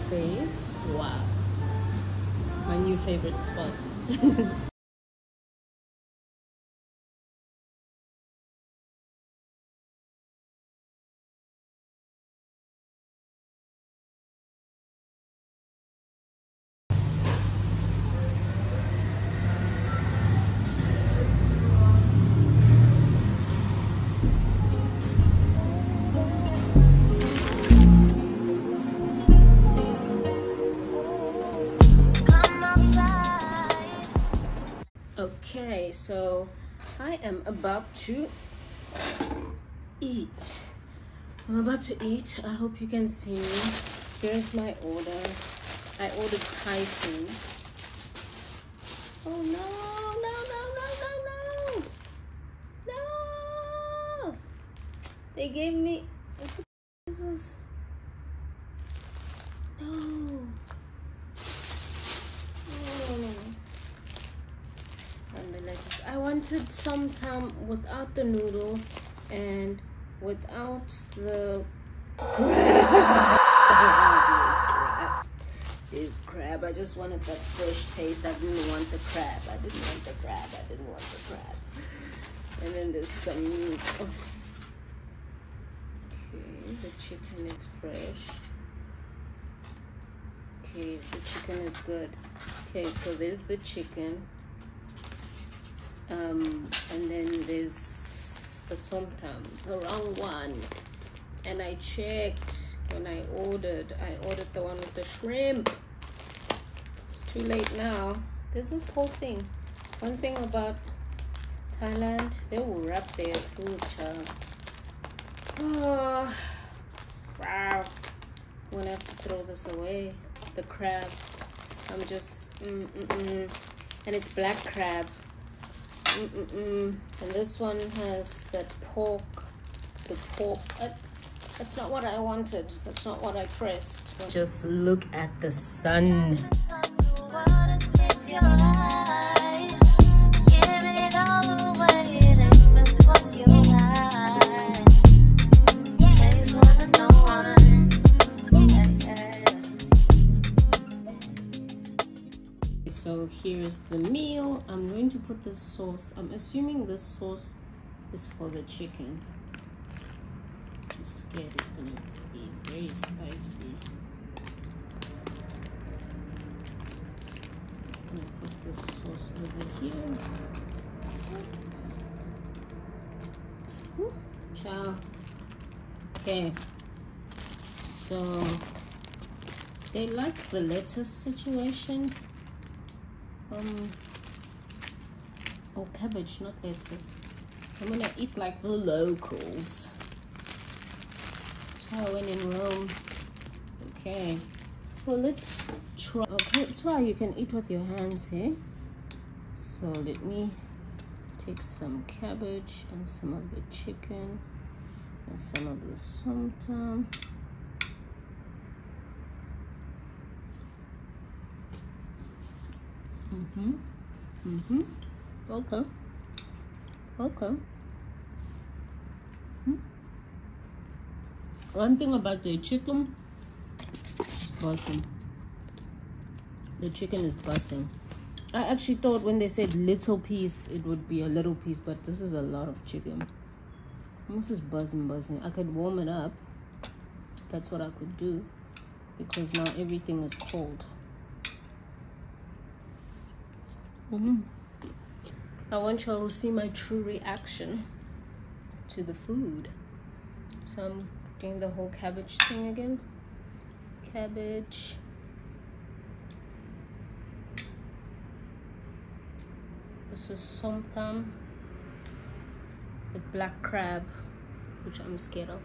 face. Wow, my new favorite spot. Okay, so I am about to eat. I'm about to eat. I hope you can see me. Here's my order. I ordered Thai food. Oh no, no, no, no, no, no! No! They gave me. This is. No. Oh. And the lettuce. I wanted Somtum without the noodles and without the crab. Is crab. I just wanted that fresh taste. I didn't want the crab. I didn't want the crab. I didn't want the crab. And then there's some meat. Oh. Okay, the chicken is fresh. Okay, the chicken is good. Okay, so there's the chicken. And then there's the somtam, the wrong one. And I checked when I ordered the one with the shrimp. It's too late now. There's this whole thing. One thing about Thailand, they will wrap their food, child. Oh, wow. I'm gonna have to throw this away. The crab. I'm just, and it's black crab. And this one has that pork. The pork. That's not what I wanted. That's not what I pressed. Just look at the sun. So here's the meal. I'm going to put the sauce. I'm assuming this sauce is for the chicken. I'm scared it's gonna be very spicy. I'm gonna put this sauce over here. Woo. Ciao. Okay. So they like the lettuce situation. Oh, cabbage, not lettuce. I'm gonna eat like the locals. That's why I went in Rome. Okay, so let's try. Okay, try. You can eat with your hands here. So let me take some cabbage and some of the chicken and some of the somtam. Okay. Okay. One thing about the chicken, it's buzzing. The chicken is buzzing. I actually thought when they said little piece, it would be a little piece, but this is a lot of chicken. This is buzzing. I could warm it up. That's what I could do, because now everything is cold. I want y'all to see my true reaction to the food. So I'm doing the whole cabbage thing again. Cabbage. This is somtam with black crab, which I'm scared of.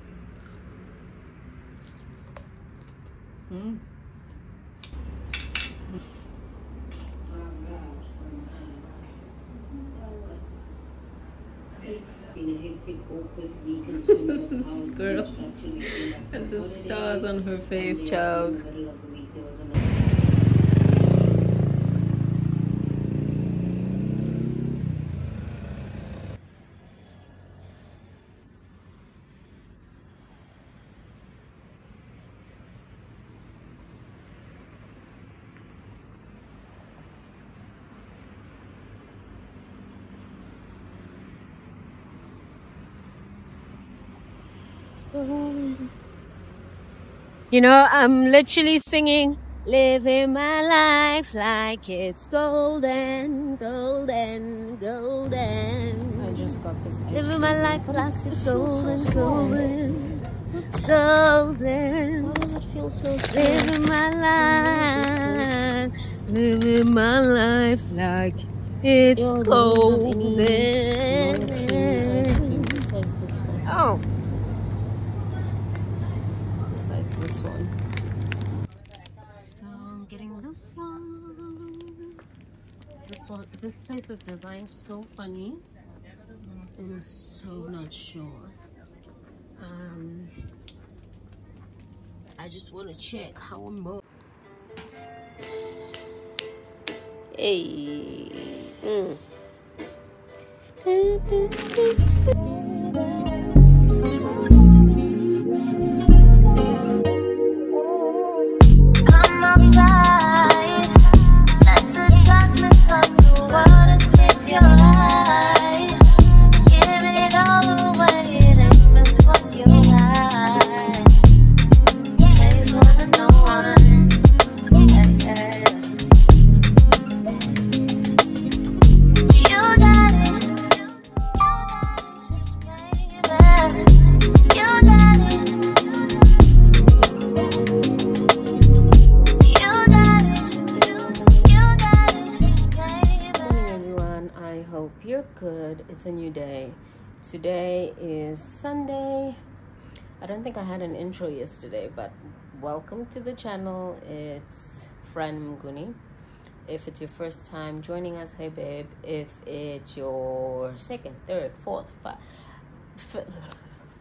In a hectic, awkward week and this girl and the stars on her face, child. You know, I'm literally singing, living my life like it's golden, golden, golden. I just got this ice living my life like it's golden, golden, golden. Why does it feel so small? Living my life like it's golden. Besides this one. Oh. Besides this one. So I'm getting this one. This place is designed so funny. I'm so not sure. I just want to check how I'm moving. Hey. Come outside, let the darkness of the world escape your eyes. Give it all away, then look what you like. Face one and no one. Yeah. You got it, baby. You got it. I hope you're good. It's a new day. Today is Sunday. I don't think I had an intro yesterday, but welcome to the channel. It's Fran Mnguni. If it's your first time joining us, hey babe. If it's your second, third, fourth,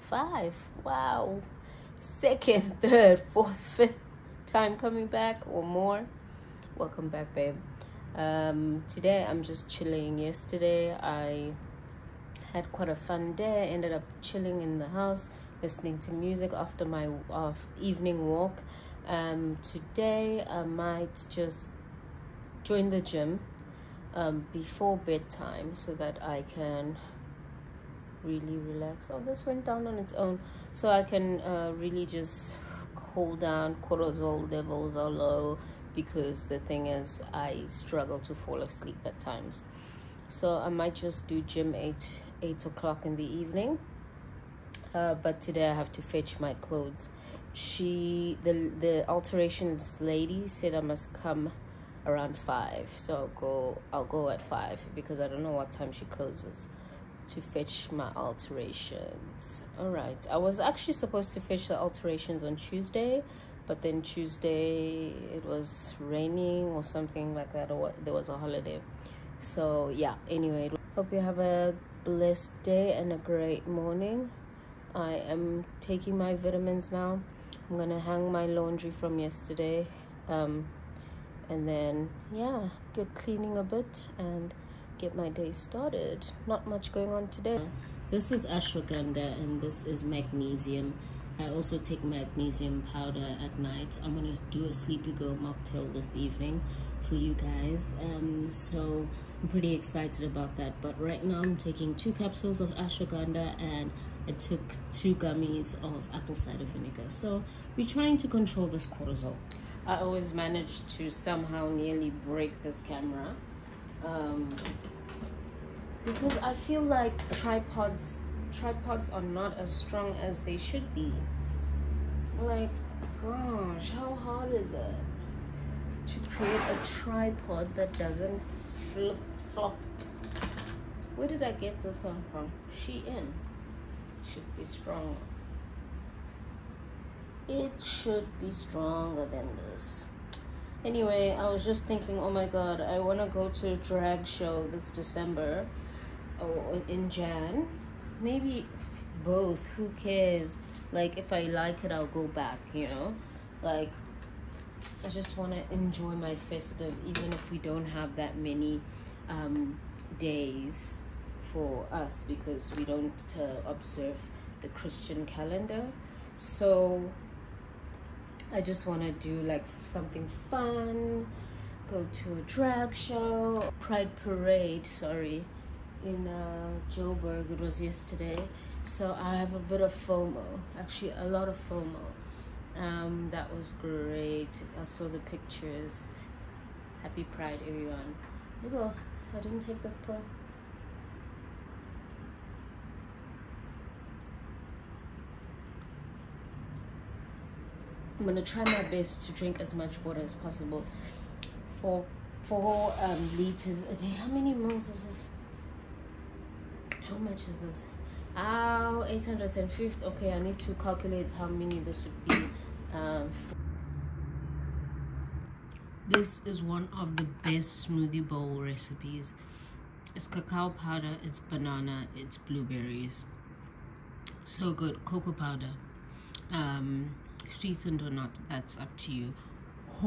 five, wow, second, third, fourth, fifth time coming back or more, welcome back, babe. Today I'm just chilling. Yesterday I had quite a fun day. I ended up chilling in the house, listening to music after my evening walk. Today I might just join the gym before bedtime so that I can really relax. Oh, this went down on its own. So I can really just hold down. Cortisol levels are low, because the thing is I struggle to fall asleep at times. So I might just do gym 8 o'clock in the evening, but today I have to fetch my clothes. The alterations lady said I must come around 5, so I'll go at 5 because I don't know what time she closes to fetch my alterations. All right, I was actually supposed to fetch the alterations on Tuesday, but then Tuesday it was raining or something like that, or there was a holiday. So yeah, anyway, hope you have a blessed day and a great morning. I am taking my vitamins now. I'm gonna hang my laundry from yesterday, and then yeah, get cleaning a bit and get my day started. Not much going on today. This is ashwagandha and this is magnesium. I also take magnesium powder at night. I'm gonna do a sleepy girl mocktail this evening for you guys. So I'm pretty excited about that. But right now I'm taking 2 capsules of ashwagandha and I took 2 gummies of apple cider vinegar. So we're trying to control this cortisol. I always manage to somehow nearly break this camera, because I feel like tripods are not as strong as they should be. Like, gosh, how hard is it to create a tripod that doesn't flip flop? Where did I get this one from? Shein. Should be stronger. It should be stronger than this. Anyway, I was just thinking, oh my god, I want to go to a drag show this December, or in Jan. Maybe both, who cares? Like, if I like it, I'll go back, you know? Like, I just want to enjoy my festive, even if we don't have that many days for us, because we don't observe the Christian calendar. So I just want to do like something fun, go to a drag show, pride parade, sorry, in Joburg. It was yesterday, so I have a bit of FOMO, actually a lot of FOMO. That was great. I saw the pictures. Happy Pride, everyone. Oh, I didn't take this pill. I'm gonna try my best to drink as much water as possible. 4 liters a day. How many mils is this? How much is this? 850. Okay, I need to calculate how many this would be. This is one of the best smoothie bowl recipes. It's cacao powder, it's banana, it's blueberries. So good. Cocoa powder. Sweetened or not, that's up to you.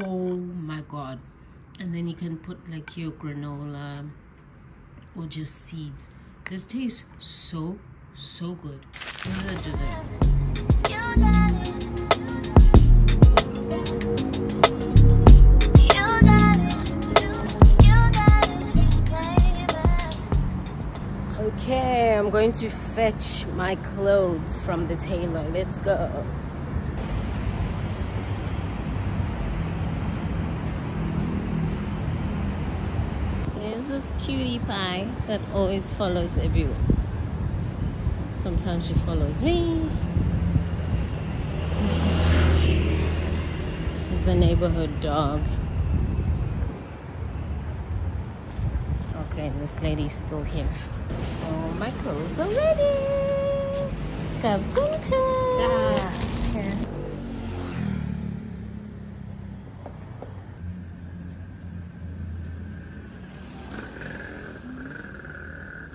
Oh my god. And then you can put like your granola or just seeds. This tastes so good. This is a dessert. Okay, I'm going to fetch my clothes from the tailor. Let's go. There's this cutie pie that always follows everyone. Sometimes she follows me. She's the neighborhood dog. Okay, this lady's still here. So my clothes are ready. Kabunka. Yeah.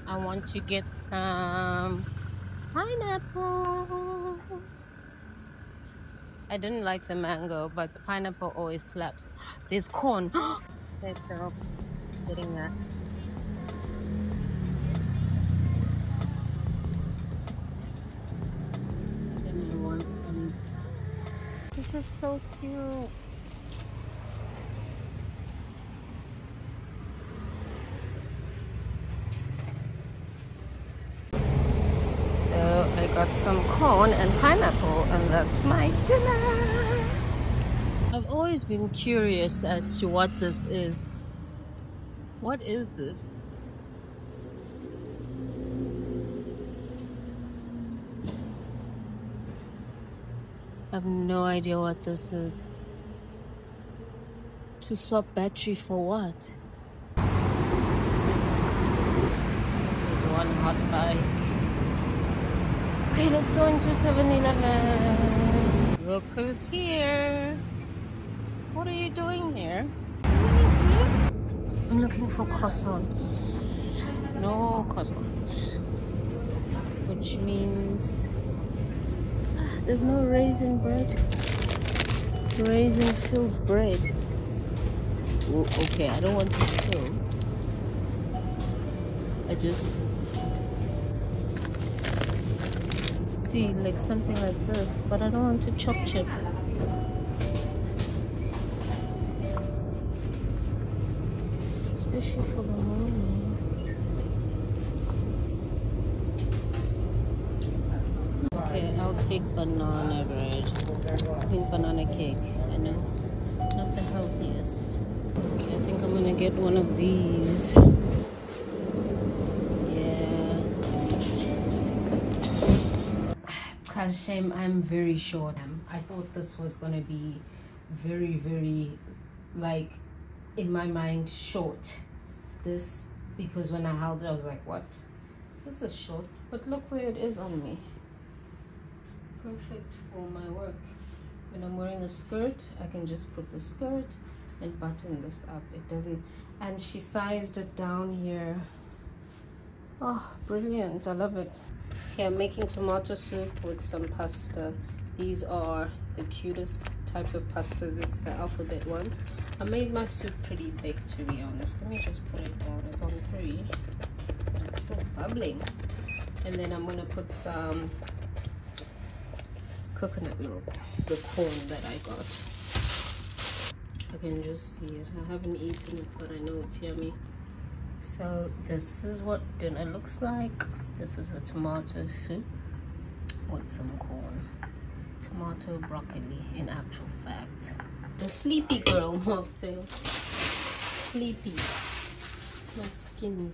I want to get some pineapple. I didn't like the mango, but the pineapple always slaps. There's corn. Okay, so getting that. Then I want some. This is so cute. I got some corn and pineapple, and that's my dinner. I've always been curious as to what this is. What is this? I have no idea what this is. To swap battery for what? This is one hot bike. Okay, let's go into 7eleven. Look who's here. What are you doing here? I'm looking for croissants. No croissants. Which means there's no raisin bread. Raisin filled bread. Oh, okay, I don't want it filled. I just see like something like this, but I don't want to chop. Especially for the morning. Okay, I'll take banana bread. I mean banana cake, I know. Not the healthiest. Okay, I think I'm gonna get one of these. Shame, I'm very short. I thought this was gonna be very like in my mind short. This, because when I held it I was like, what? This is short, but look where it is on me. Perfect for my work. When I'm wearing a skirt, I can just put the skirt and button this up. It doesn't, and she sized it down here. Oh, brilliant. I love it. Okay, I'm making tomato soup with some pasta. These are the cutest types of pastas. It's the alphabet ones. I made my soup pretty thick, to be honest. Let me just put it down. It's on 3, but it's still bubbling. And then I'm gonna put some coconut milk, the corn that I got. I can just see it. I haven't eaten it, but I know it's yummy. So this is what dinner looks like. This is a tomato soup with some corn. Tomato, broccoli, in actual fact. The sleepy girl mocktail. Sleepy, not skinny.